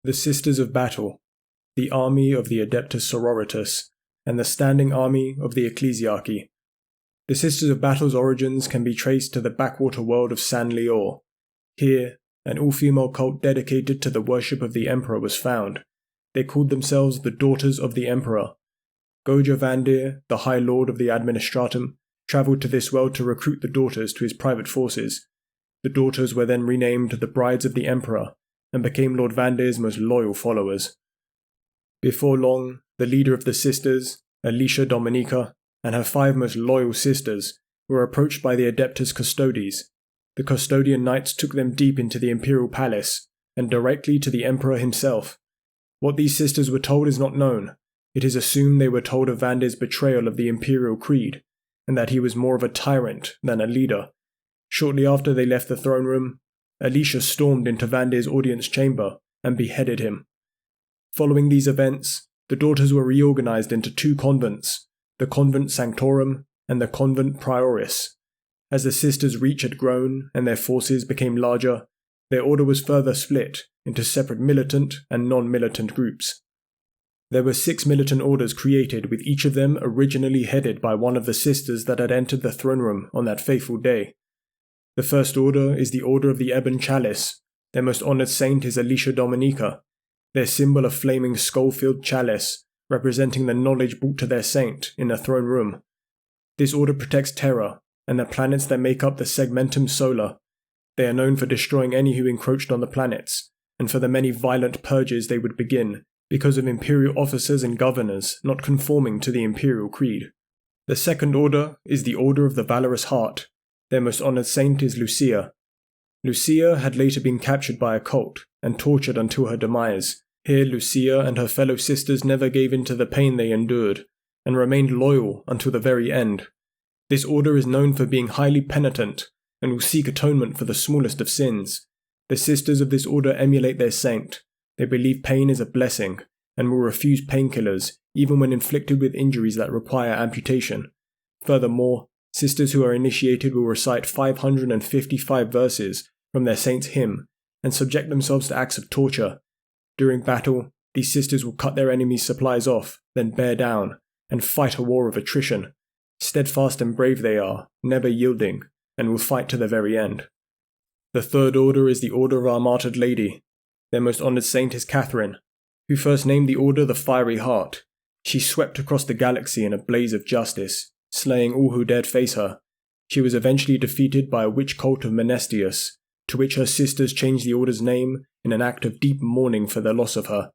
The Sisters of Battle, the army of the Adepta Sororitas, and the standing army of the Ecclesiarchy. The Sisters of Battle's origins can be traced to the backwater world of San Lior. Here, an all-female cult dedicated to the worship of the Emperor was found. They called themselves the Daughters of the Emperor. Goja Vandir, the High Lord of the Administratum, travelled to this world to recruit the daughters to his private forces. The daughters were then renamed the Brides of the Emperor, and became Lord Vandir's most loyal followers. Before long, the leader of the sisters, Alicia Dominica, and her 5 most loyal sisters were approached by the Adeptus Custodes. The custodian knights took them deep into the imperial palace, and directly to the emperor himself. What these sisters were told is not known. It is assumed they were told of Vandir's betrayal of the imperial creed, and that he was more of a tyrant than a leader. Shortly after they left the throne room, Alicia stormed into Vandir's audience chamber and beheaded him. Following these events, the daughters were reorganized into 2 convents, the Convent Sanctorum and the Convent Prioris. As the sisters' reach had grown and their forces became larger, their order was further split into separate militant and non-militant groups. There were 6 militant orders created, with each of them originally headed by one of the sisters that had entered the throne room on that fateful day. The first order is the Order of the Ebon Chalice. Their most honoured saint is Alicia Dominica. Their symbol a flaming skull-filled chalice, representing the knowledge brought to their saint in the throne room. This order protects Terra and the planets that make up the Segmentum Solar. They are known for destroying any who encroached on the planets, and for the many violent purges they would begin because of imperial officers and governors not conforming to the imperial creed. The second order is the Order of the Valorous Heart. Their most honoured saint is Lucia. Lucia had later been captured by a cult and tortured until her demise. Here Lucia and her fellow sisters never gave in to the pain they endured, and remained loyal until the very end. This order is known for being highly penitent, and will seek atonement for the smallest of sins. The sisters of this order emulate their saint. They believe pain is a blessing, and will refuse painkillers, even when inflicted with injuries that require amputation. Furthermore, sisters who are initiated will recite 555 verses from their saint's hymn, and subject themselves to acts of torture. During battle, these sisters will cut their enemies' supplies off, then bear down, and fight a war of attrition. Steadfast and brave they are, never yielding, and will fight to the very end. The third order is the Order of Our Martyred Lady. Their most honoured saint is Catherine, who first named the order the Fiery Heart. She swept across the galaxy in a blaze of justice, slaying all who dared face her. She was eventually defeated by a witch cult of Menestius, to which her sisters changed the order's name in an act of deep mourning for their loss of her.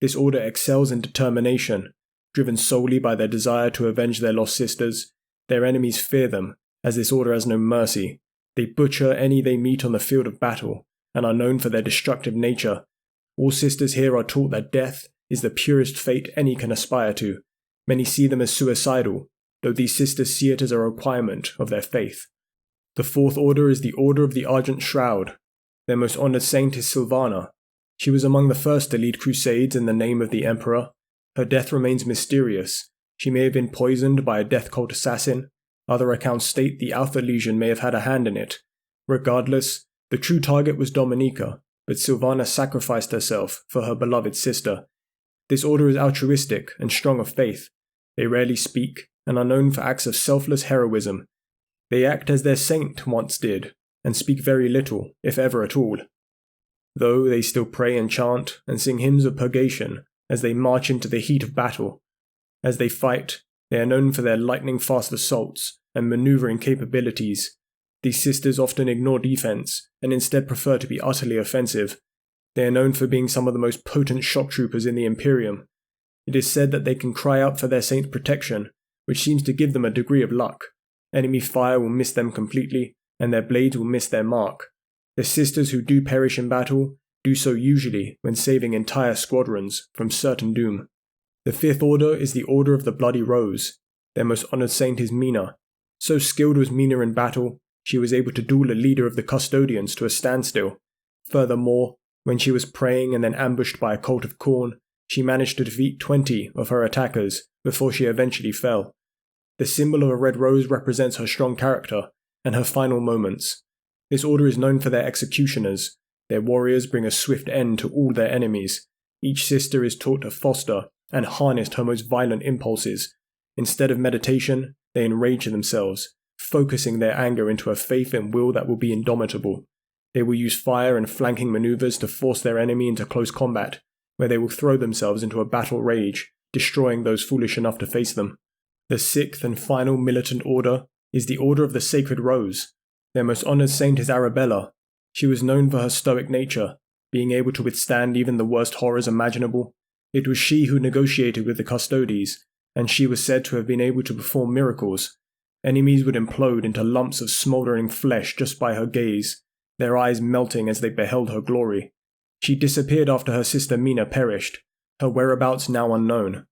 This order excels in determination, driven solely by their desire to avenge their lost sisters. Their enemies fear them, as this order has no mercy. They butcher any they meet on the field of battle, and are known for their destructive nature. All sisters here are taught that death is the purest fate any can aspire to. Many see them as suicidal, though these sisters see it as a requirement of their faith. The fourth order is the Order of the Argent Shroud. Their most honoured saint is Sylvana. She was among the first to lead crusades in the name of the Emperor. Her death remains mysterious. She may have been poisoned by a death cult assassin. Other accounts state the Alpha Legion may have had a hand in it. Regardless, the true target was Dominica, but Sylvana sacrificed herself for her beloved sister. This order is altruistic and strong of faith. They rarely speak, and are known for acts of selfless heroism. They act as their saint once did, and speak very little, if ever at all. Though they still pray and chant, and sing hymns of purgation, as they march into the heat of battle. As they fight, they are known for their lightning-fast assaults and maneuvering capabilities. These sisters often ignore defense, and instead prefer to be utterly offensive. They are known for being some of the most potent shock troopers in the Imperium. It is said that they can cry out for their saint's protection, which seems to give them a degree of luck. Enemy fire will miss them completely, and their blades will miss their mark. The sisters who do perish in battle do so usually when saving entire squadrons from certain doom. The fifth order is the Order of the Bloody Rose. Their most honoured saint is Mina. So skilled was Mina in battle, she was able to duel a leader of the custodians to a standstill. Furthermore, when she was praying and then ambushed by a cult of Khorne, she managed to defeat 20 of her attackers before she eventually fell. The symbol of a red rose represents her strong character and her final moments. This order is known for their executioners, Their warriors bring a swift end to all their enemies. Each sister is taught to foster and harness her most violent impulses. Instead of meditation, they enrage themselves, focusing their anger into a faith and will that will be indomitable. They will use fire and flanking maneuvers to force their enemy into close combat, where they will throw themselves into a battle rage, destroying those foolish enough to face them. The sixth and final militant order is the Order of the Sacred Rose. Their most honoured saint is Arabella. She was known for her stoic nature, being able to withstand even the worst horrors imaginable. It was she who negotiated with the Custodes, and she was said to have been able to perform miracles. Enemies would implode into lumps of smouldering flesh just by her gaze, their eyes melting as they beheld her glory. She disappeared after her sister Mina perished, her whereabouts now unknown.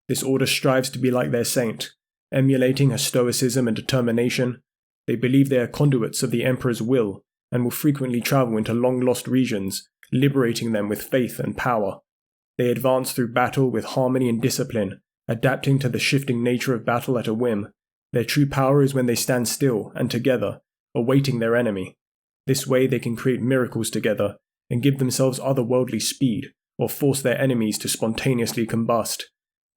This order strives to be like their saint, emulating her stoicism and determination. They believe they are conduits of the Emperor's will, and will frequently travel into long-lost regions, liberating them with faith and power. They advance through battle with harmony and discipline, adapting to the shifting nature of battle at a whim. Their true power is when they stand still and together, awaiting their enemy. This way they can create miracles together, and give themselves otherworldly speed, or force their enemies to spontaneously combust.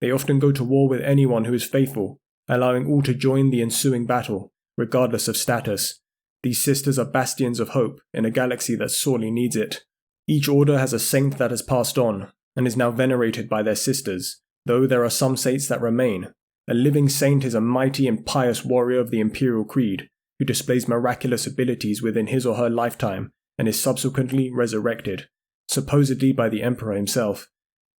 They often go to war with anyone who is faithful, allowing all to join the ensuing battle, regardless of status. These sisters are bastions of hope in a galaxy that sorely needs it. Each order has a saint that has passed on, and is now venerated by their sisters, though there are some saints that remain. A living saint is a mighty and pious warrior of the Imperial Creed, who displays miraculous abilities within his or her lifetime, and is subsequently resurrected, supposedly by the Emperor himself.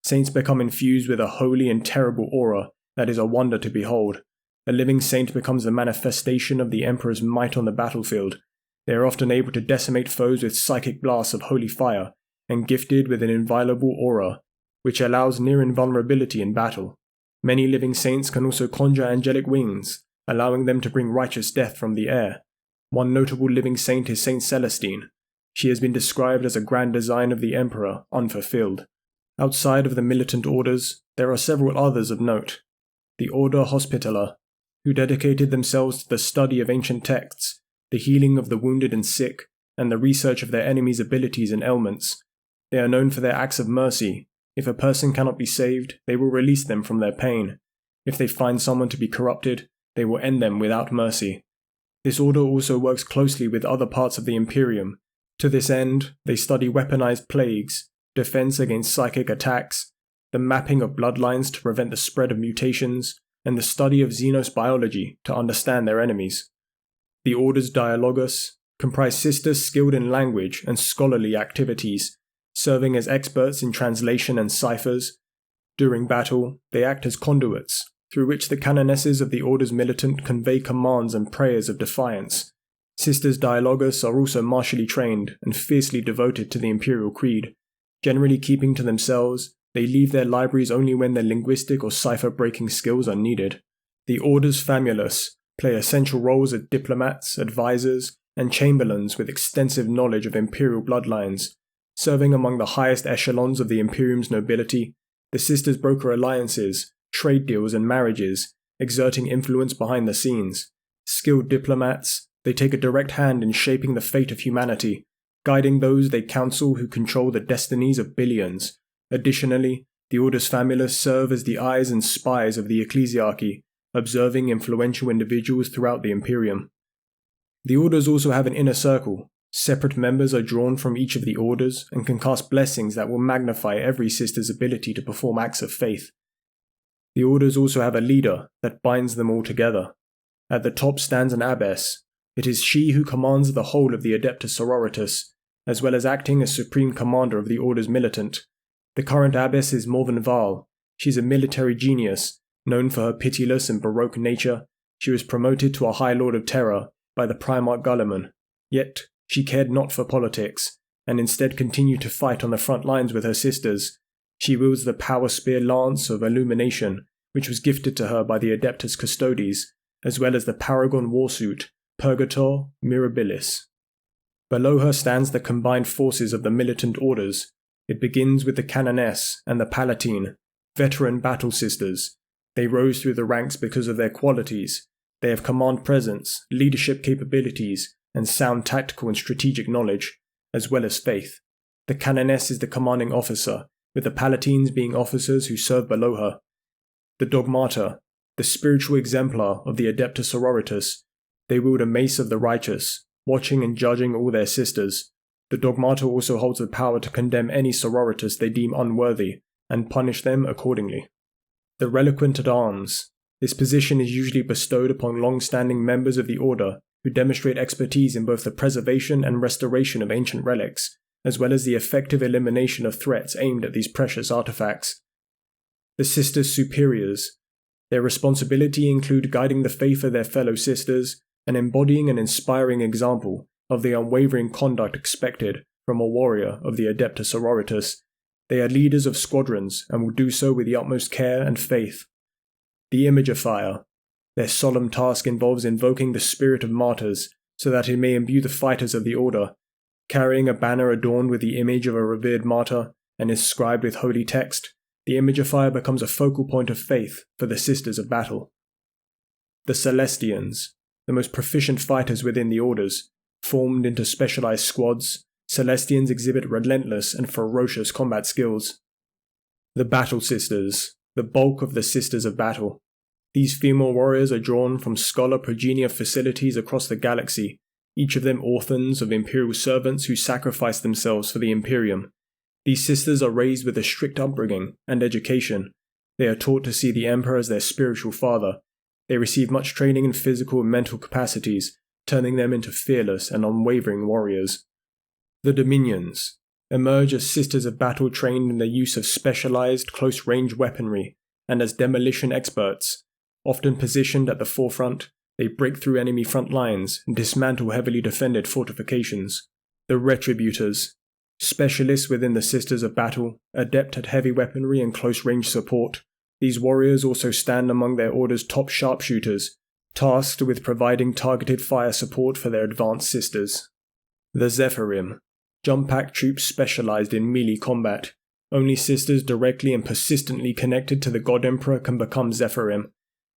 Saints become infused with a holy and terrible aura that is a wonder to behold. A living saint becomes the manifestation of the Emperor's might on the battlefield. They are often able to decimate foes with psychic blasts of holy fire, and gifted with an inviolable aura, which allows near invulnerability in battle. Many living saints can also conjure angelic wings, allowing them to bring righteous death from the air. One notable living saint is Saint Celestine. She has been described as a grand design of the Emperor, unfulfilled. Outside of the militant orders, there are several others of note. The Order Hospitaller, who dedicated themselves to the study of ancient texts, the healing of the wounded and sick, and the research of their enemies' abilities and ailments. They are known for their acts of mercy. If a person cannot be saved, they will release them from their pain. If they find someone to be corrupted, they will end them without mercy. This order also works closely with other parts of the Imperium. To this end, they study weaponized plagues, defense against psychic attacks, the mapping of bloodlines to prevent the spread of mutations, and the study of Xenos biology to understand their enemies. The Order's Dialogus comprise sisters skilled in language and scholarly activities, serving as experts in translation and ciphers. During battle, they act as conduits, through which the canonesses of the Order's militant convey commands and prayers of defiance. Sisters Dialogus are also martially trained and fiercely devoted to the Imperial Creed. Generally keeping to themselves, they leave their libraries only when their linguistic or cipher-breaking skills are needed. The Order's Famulus play essential roles as diplomats, advisors, and chamberlains with extensive knowledge of Imperial bloodlines. Serving among the highest echelons of the Imperium's nobility, the sisters broker alliances, trade deals, and marriages, exerting influence behind the scenes. Skilled diplomats, they take a direct hand in shaping the fate of humanity, guiding those they counsel who control the destinies of billions. Additionally, the Order's Famulus serve as the eyes and spies of the ecclesiarchy, observing influential individuals throughout the Imperium. The Orders also have an inner circle. Separate members are drawn from each of the orders and can cast blessings that will magnify every sister's ability to perform acts of faith. The orders also have a leader that binds them all together. At the top stands an abbess. It is she who commands the whole of the Adepta Sororitas, as well as acting as supreme commander of the order's militant. The current abbess is Morven Val. She's a military genius, known for her pitiless and baroque nature. She was promoted to a High Lord of Terror by the Primarch Gulliman. Yet, she cared not for politics, and instead continued to fight on the front lines with her sisters. She wields the Power Spear Lance of Illumination, which was gifted to her by the Adeptus Custodes, as well as the Paragon Warsuit, Purgator Mirabilis. Below her stands the combined forces of the militant orders. It begins with the Canoness and the Palatine, veteran battle sisters. They rose through the ranks because of their qualities. They have command presence, leadership capabilities, and sound tactical and strategic knowledge, as well as faith. The canoness is the commanding officer, with the palatines being officers who serve below her. The dogmata, the spiritual exemplar of the Adepta Sororitas, they wield a mace of the righteous, watching and judging all their sisters. The dogmata also holds the power to condemn any sororitas they deem unworthy, and punish them accordingly. The reliquant at arms. This position is usually bestowed upon long-standing members of the order who demonstrate expertise in both the preservation and restoration of ancient relics, as well as the effective elimination of threats aimed at these precious artifacts. The Sisters Superiors. Their responsibility include guiding the faith of their fellow sisters and embodying an inspiring example of the unwavering conduct expected from a warrior of the Adepta Sororitas. They are leaders of squadrons and will do so with the utmost care and faith. The Imagifier. Their solemn task involves invoking the spirit of martyrs so that it may imbue the fighters of the order. Carrying a banner adorned with the image of a revered martyr and inscribed with holy text, the Imagifier becomes a focal point of faith for the Sisters of Battle. The Celestians. The most proficient fighters within the orders. Formed into specialized squads, Celestians exhibit relentless and ferocious combat skills. The Battle Sisters. The bulk of the Sisters of Battle. These female warriors are drawn from scholar progenitor facilities across the galaxy, each of them orphans of Imperial servants who sacrificed themselves for the Imperium. These sisters are raised with a strict upbringing and education. They are taught to see the Emperor as their spiritual father. They receive much training in physical and mental capacities, turning them into fearless and unwavering warriors. The Dominions emerge as Sisters of Battle trained in the use of specialized close-range weaponry, and as demolition experts. Often positioned at the forefront, they break through enemy front lines and dismantle heavily defended fortifications. The Retributors, specialists within the Sisters of Battle, adept at heavy weaponry and close-range support. These warriors also stand among their order's top sharpshooters, tasked with providing targeted fire support for their advanced sisters. The Zephyrim, jump-pack troops specialized in melee combat. Only sisters directly and persistently connected to the God Emperor can become Zephyrim.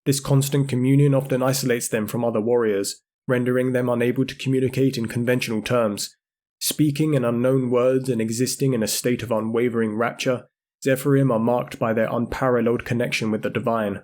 This constant communion often isolates them from other warriors, rendering them unable to communicate in conventional terms. Speaking in unknown words and existing in a state of unwavering rapture, Zephyrim are marked by their unparalleled connection with the divine.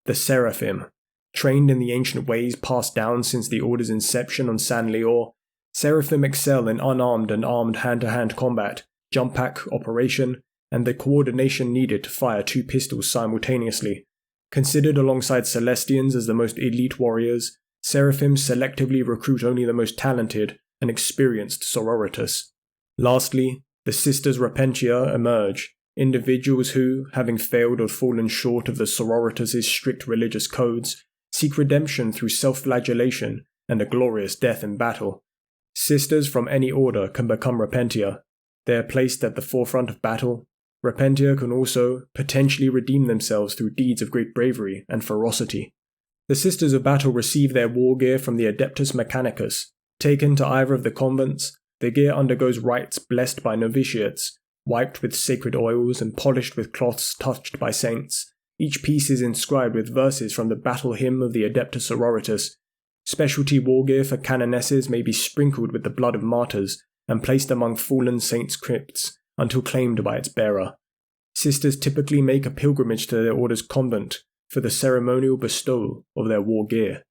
The Seraphim, trained in the ancient ways passed down since the Order's inception on San Lior, Seraphim excel in unarmed and armed hand-to-hand combat, jump-pack operation, and the coordination needed to fire two pistols simultaneously. Considered alongside Celestians as the most elite warriors, Seraphim selectively recruit only the most talented and experienced sororitas. Lastly, the Sisters Repentia emerge, individuals who, having failed or fallen short of the sororitas' strict religious codes, seek redemption through self-flagellation and a glorious death in battle. Sisters from any order can become Repentia. They are placed at the forefront of battle. Repentia can also potentially redeem themselves through deeds of great bravery and ferocity. The Sisters of Battle receive their war gear from the Adeptus Mechanicus. Taken to either of the convents, the gear undergoes rites blessed by novitiates, wiped with sacred oils and polished with cloths touched by saints. Each piece is inscribed with verses from the battle hymn of the Adepta Sororitas. Specialty war gear for canonesses may be sprinkled with the blood of martyrs and placed among fallen saints' crypts until claimed by its bearer. Sisters typically make a pilgrimage to their order's convent for the ceremonial bestowal of their war gear.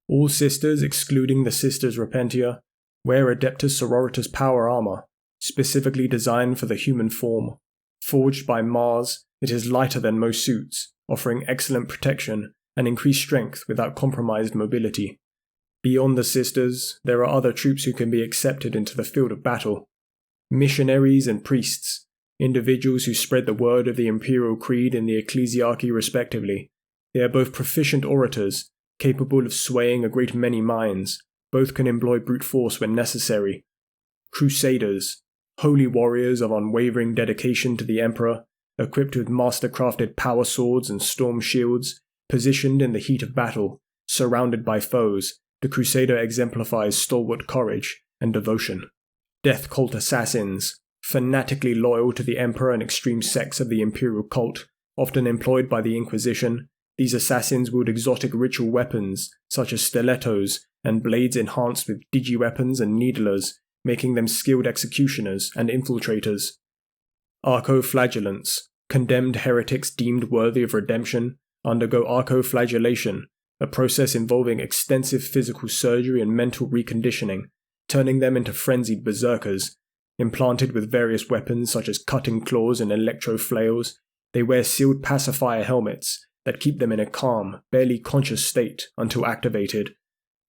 All sisters, excluding the Sisters Repentia, wear Adeptus Sororitas power armor, specifically designed for the human form. Forged by Mars, it is lighter than most suits, offering excellent protection and increased strength without compromised mobility. Beyond the sisters, there are other troops who can be accepted into the field of battle. Missionaries and priests, individuals who spread the word of the imperial creed and the ecclesiarchy respectively. They are both proficient orators, capable of swaying a great many minds. Both can employ brute force when necessary. Crusaders, holy warriors of unwavering dedication to the Emperor, equipped with master-crafted power swords and storm shields, positioned in the heat of battle, surrounded by foes. The Crusader exemplifies stalwart courage and devotion. Death cult assassins, fanatically loyal to the Emperor and extreme sects of the imperial cult, often employed by the Inquisition. These assassins wield exotic ritual weapons, such as stilettos and blades enhanced with digiweapons and needlers, making them skilled executioners and infiltrators. Archoflagellants, condemned heretics deemed worthy of redemption, undergo archoflagellation, a process involving extensive physical surgery and mental reconditioning, turning them into frenzied berserkers. Implanted with various weapons such as cutting claws and electro-flails, they wear sealed pacifier helmets that keep them in a calm, barely conscious state until activated.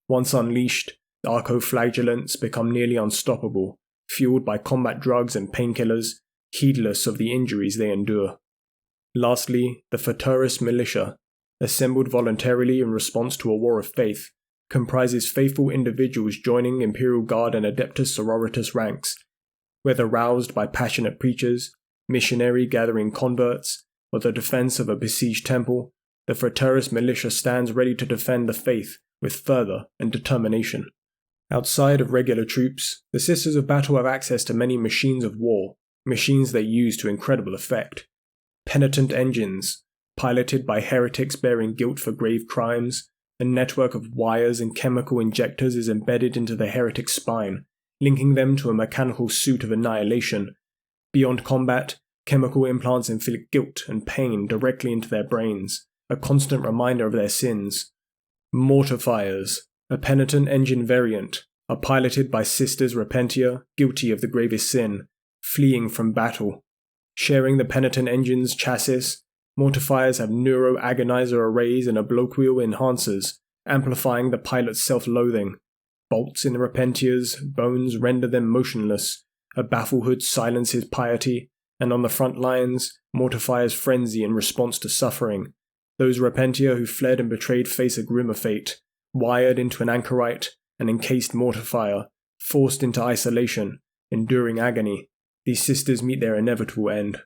Once unleashed, the archoflagellants become nearly unstoppable, fueled by combat drugs and painkillers, heedless of the injuries they endure. Lastly, the Futurist militia, assembled voluntarily in response to a war of faith, comprises faithful individuals joining Imperial Guard and Adepta Sororitas ranks. Whether roused by passionate preachers, missionary gathering converts, or the defense of a besieged temple, the Futurist militia stands ready to defend the faith with fervor and determination. Outside of regular troops, the Sisters of Battle have access to many machines of war, machines they use to incredible effect. Penitent engines, piloted by heretics bearing guilt for grave crimes, a network of wires and chemical injectors is embedded into the heretic's spine, linking them to a mechanical suit of annihilation. Beyond combat, chemical implants inflict guilt and pain directly into their brains, a constant reminder of their sins. Mortifiers, a penitent engine variant, are piloted by Sisters Repentia, guilty of the gravest sin, fleeing from battle. Sharing the penitent engine's chassis, mortifiers have neuro-agonizer arrays and obloquial enhancers, amplifying the pilot's self-loathing. Bolts in the Repentia's bones render them motionless, a bafflehood silences piety, and on the front lines, mortifiers frenzy in response to suffering. Those Repentia who fled and betrayed face a grimmer fate, wired into an anchorite, an encased mortifier, forced into isolation, enduring agony. These sisters meet their inevitable end.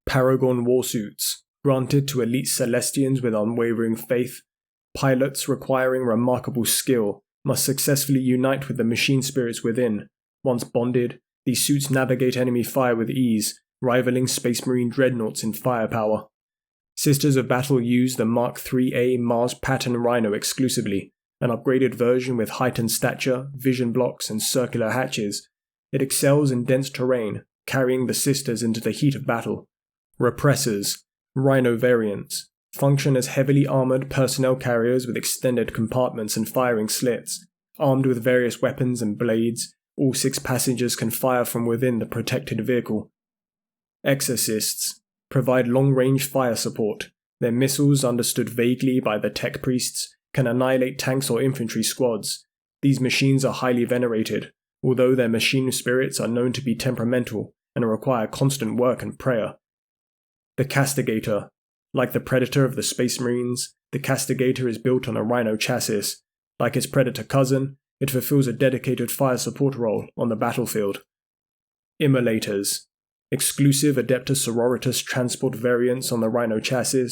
Paragon warsuits, granted to elite Celestians with unwavering faith, pilots requiring remarkable skill, must successfully unite with the machine spirits within. Once bonded, these suits navigate enemy fire with ease, rivaling Space Marine dreadnoughts in firepower. Sisters of Battle use the Mark IIIA Mars Pattern Rhino exclusively, an upgraded version with heightened stature, vision blocks, and circular hatches. It excels in dense terrain, carrying the sisters into the heat of battle. Repressors, Rhino variants, function as heavily armoured personnel carriers with extended compartments and firing slits. Armed with various weapons and blades, all 6 passengers can fire from within the protected vehicle. Exorcists provide long-range fire support. Their missiles, understood vaguely by the tech priests, can annihilate tanks or infantry squads. These machines are highly venerated, although their machine spirits are known to be temperamental and require constant work and prayer. The Castigator. Like the Predator of the Space Marines, the Castigator is built on a Rhino chassis. Like its Predator cousin, it fulfills a dedicated fire support role on the battlefield. Immolators. Exclusive Adepta Sororitas transport variants on the Rhino chassis,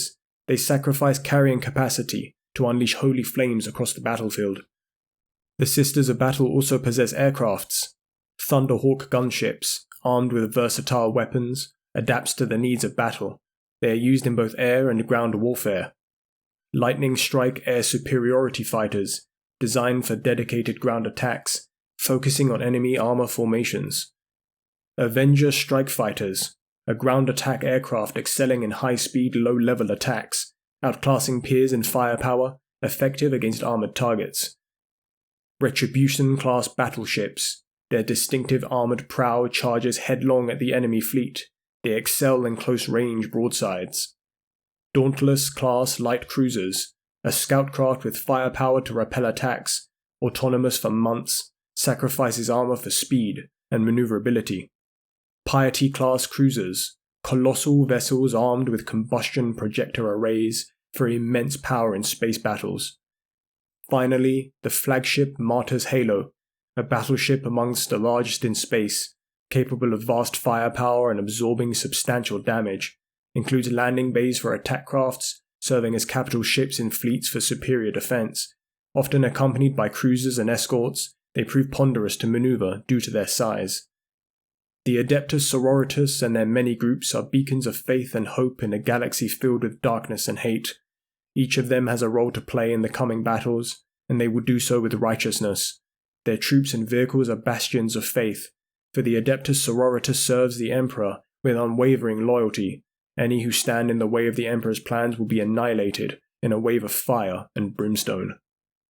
they sacrifice carrying capacity to unleash holy flames across the battlefield. The Sisters of Battle also possess aircrafts. Thunderhawk gunships, armed with versatile weapons, adapts to the needs of battle. They are used in both air and ground warfare. Lightning Strike air superiority fighters, designed for dedicated ground attacks, focusing on enemy armor formations. Avenger Strike Fighters, a ground attack aircraft excelling in high-speed, low-level attacks, outclassing peers in firepower, effective against armored targets. Retribution-class battleships, their distinctive armored prow charges headlong at the enemy fleet. They excel in close-range broadsides. Dauntless-class light cruisers, a scout craft with firepower to repel attacks, autonomous for months, sacrifices armor for speed and maneuverability. Piety-class cruisers, colossal vessels armed with combustion projector arrays for immense power in space battles. Finally, the flagship Martyr's Halo, a battleship amongst the largest in space, capable of vast firepower and absorbing substantial damage, includes landing bays for attack crafts, serving as capital ships in fleets for superior defense. Often accompanied by cruisers and escorts, they prove ponderous to maneuver due to their size. The Adepta Sororitas and their many groups are beacons of faith and hope in a galaxy filled with darkness and hate. Each of them has a role to play in the coming battles, and they will do so with righteousness. Their troops and vehicles are bastions of faith, for the Adepta Sororitas serves the Emperor with unwavering loyalty. Any who stand in the way of the Emperor's plans will be annihilated in a wave of fire and brimstone.